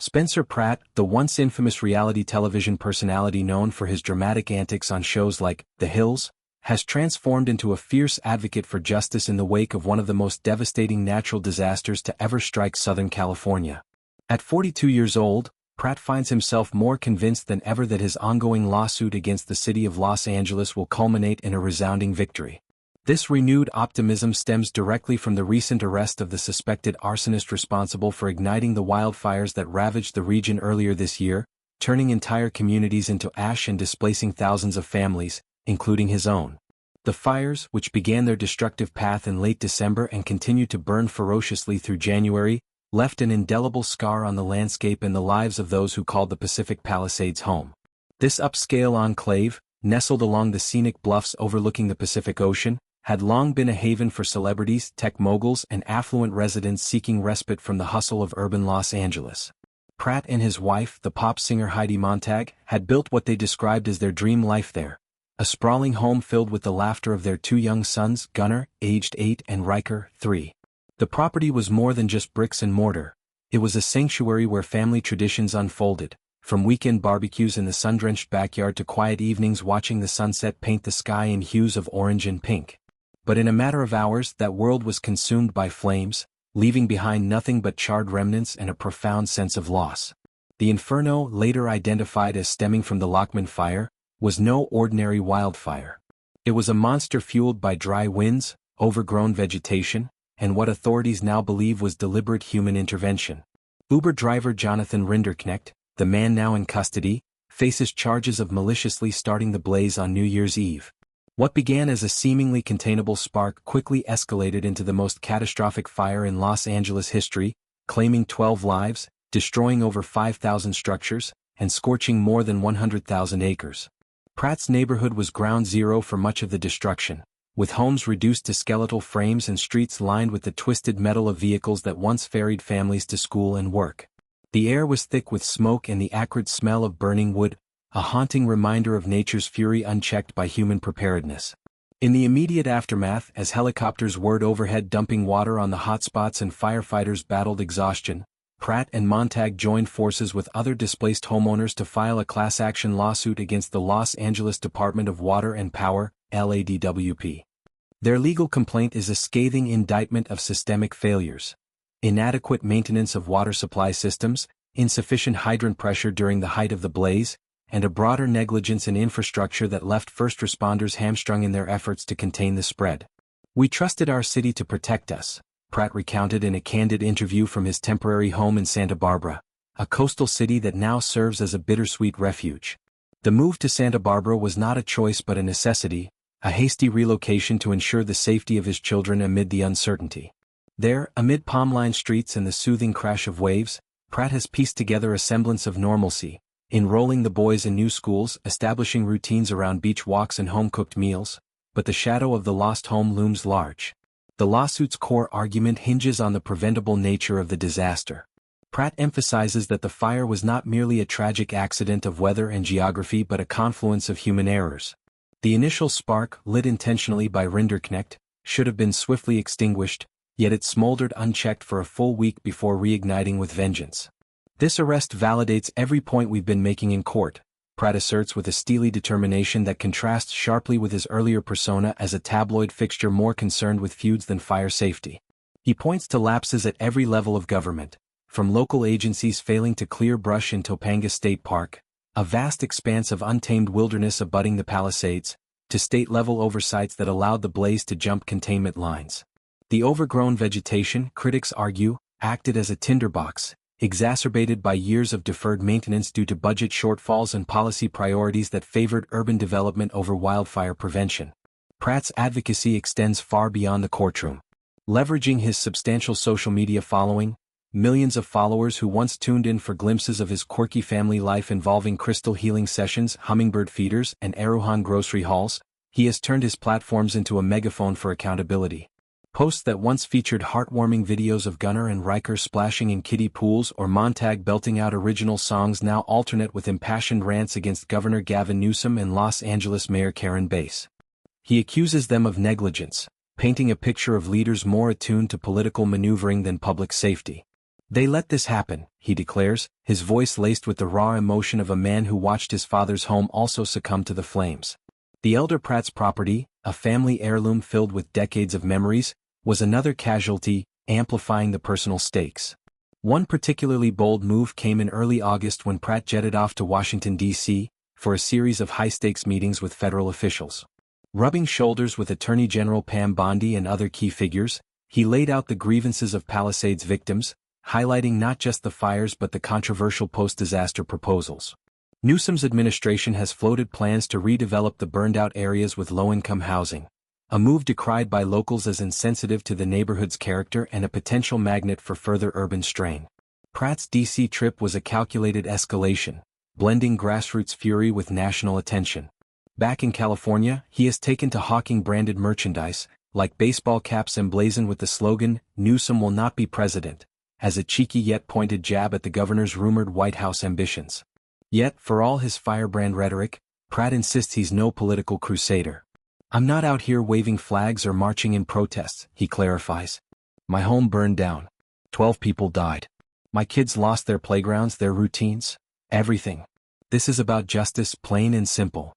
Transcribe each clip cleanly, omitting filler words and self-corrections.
Spencer Pratt, the once infamous reality television personality known for his dramatic antics on shows like The Hills, has transformed into a fierce advocate for justice in the wake of one of the most devastating natural disasters to ever strike Southern California. At 42 years old, Pratt finds himself more convinced than ever that his ongoing lawsuit against the city of Los Angeles will culminate in a resounding victory. This renewed optimism stems directly from the recent arrest of the suspected arsonist responsible for igniting the wildfires that ravaged the region earlier this year, turning entire communities into ash and displacing thousands of families, including his own. The fires, which began their destructive path in late December and continued to burn ferociously through January, left an indelible scar on the landscape and the lives of those who called the Pacific Palisades home. This upscale enclave, nestled along the scenic bluffs overlooking the Pacific Ocean, had long been a haven for celebrities, tech moguls, and affluent residents seeking respite from the hustle of urban Los Angeles. Pratt and his wife, the pop singer Heidi Montag, had built what they described as their dream life there. A sprawling home filled with the laughter of their two young sons, Gunnar, aged 8, and Riker, 3. The property was more than just bricks and mortar. It was a sanctuary where family traditions unfolded, from weekend barbecues in the sun-drenched backyard to quiet evenings watching the sunset paint the sky in hues of orange and pink. But in a matter of hours, that world was consumed by flames, leaving behind nothing but charred remnants and a profound sense of loss. The inferno, later identified as stemming from the Lockman fire, was no ordinary wildfire. It was a monster fueled by dry winds, overgrown vegetation, and what authorities now believe was deliberate human intervention. Uber driver Jonathan Rinderknecht, the man now in custody, faces charges of maliciously starting the blaze on New Year's Eve. What began as a seemingly containable spark quickly escalated into the most catastrophic fire in Los Angeles history, claiming 12 lives, destroying over 5,000 structures, and scorching more than 100,000 acres. Pratt's neighborhood was ground zero for much of the destruction, with homes reduced to skeletal frames and streets lined with the twisted metal of vehicles that once ferried families to school and work. The air was thick with smoke and the acrid smell of burning wood, a haunting reminder of nature's fury unchecked by human preparedness. In the immediate aftermath, as helicopters whirred overhead dumping water on the hotspots and firefighters battled exhaustion, Pratt and Montag joined forces with other displaced homeowners to file a class-action lawsuit against the Los Angeles Department of Water and Power, LADWP. Their legal complaint is a scathing indictment of systemic failures: inadequate maintenance of water supply systems, insufficient hydrant pressure during the height of the blaze, and a broader negligence in infrastructure that left first responders hamstrung in their efforts to contain the spread. "We trusted our city to protect us," Pratt recounted in a candid interview from his temporary home in Santa Barbara, a coastal city that now serves as a bittersweet refuge. The move to Santa Barbara was not a choice but a necessity, a hasty relocation to ensure the safety of his children amid the uncertainty. There, amid palm-lined streets and the soothing crash of waves, Pratt has pieced together a semblance of normalcy, enrolling the boys in new schools, establishing routines around beach walks and home-cooked meals, but the shadow of the lost home looms large. The lawsuit's core argument hinges on the preventable nature of the disaster. Pratt emphasizes that the fire was not merely a tragic accident of weather and geography but a confluence of human errors. The initial spark, lit intentionally by Rinderknecht, should have been swiftly extinguished, yet it smoldered unchecked for a full week before reigniting with vengeance. "This arrest validates every point we've been making in court," Pratt asserts with a steely determination that contrasts sharply with his earlier persona as a tabloid fixture more concerned with feuds than fire safety. He points to lapses at every level of government, from local agencies failing to clear brush in Topanga State Park, a vast expanse of untamed wilderness abutting the Palisades, to state-level oversights that allowed the blaze to jump containment lines. The overgrown vegetation, critics argue, acted as a tinderbox, exacerbated by years of deferred maintenance due to budget shortfalls and policy priorities that favored urban development over wildfire prevention. Pratt's advocacy extends far beyond the courtroom. Leveraging his substantial social media following, millions of followers who once tuned in for glimpses of his quirky family life involving crystal healing sessions, hummingbird feeders, and Aruhan grocery hauls, he has turned his platforms into a megaphone for accountability. Posts that once featured heartwarming videos of Gunnar and Riker splashing in kiddie pools or Montag belting out original songs now alternate with impassioned rants against Governor Gavin Newsom and Los Angeles Mayor Karen Bass. He accuses them of negligence, painting a picture of leaders more attuned to political maneuvering than public safety. They let this happen, he declares, his voice laced with the raw emotion of a man who watched his father's home also succumb to the flames. The elder Pratt's property, a family heirloom filled with decades of memories, was another casualty, amplifying the personal stakes. One particularly bold move came in early August when Pratt jetted off to Washington, D.C., for a series of high-stakes meetings with federal officials. Rubbing shoulders with Attorney General Pam Bondi and other key figures, he laid out the grievances of Palisades victims, highlighting not just the fires but the controversial post-disaster proposals. Newsom's administration has floated plans to redevelop the burned-out areas with low-income housing, a move decried by locals as insensitive to the neighborhood's character and a potential magnet for further urban strain. Pratt's D.C. trip was a calculated escalation, blending grassroots fury with national attention. Back in California, he has taken to hawking branded merchandise, like baseball caps emblazoned with the slogan, "Newsom will not be president," as a cheeky yet pointed jab at the governor's rumored White House ambitions. Yet, for all his firebrand rhetoric, Pratt insists he's no political crusader. "I'm not out here waving flags or marching in protests," he clarifies. "My home burned down. 12 people died. My kids lost their playgrounds, their routines, everything. This is about justice, plain and simple."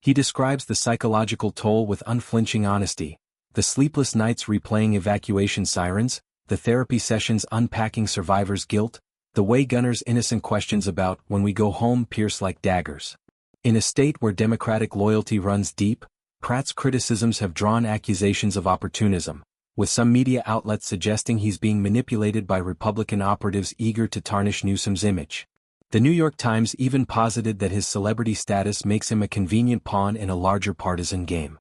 He describes the psychological toll with unflinching honesty, the sleepless nights replaying evacuation sirens, the therapy sessions unpacking survivors' guilt, the way Gunner's innocent questions about "when we go home" pierce like daggers. In a state where Democratic loyalty runs deep, Pratt's criticisms have drawn accusations of opportunism, with some media outlets suggesting he's being manipulated by Republican operatives eager to tarnish Newsom's image. The New York Times even posited that his celebrity status makes him a convenient pawn in a larger partisan game.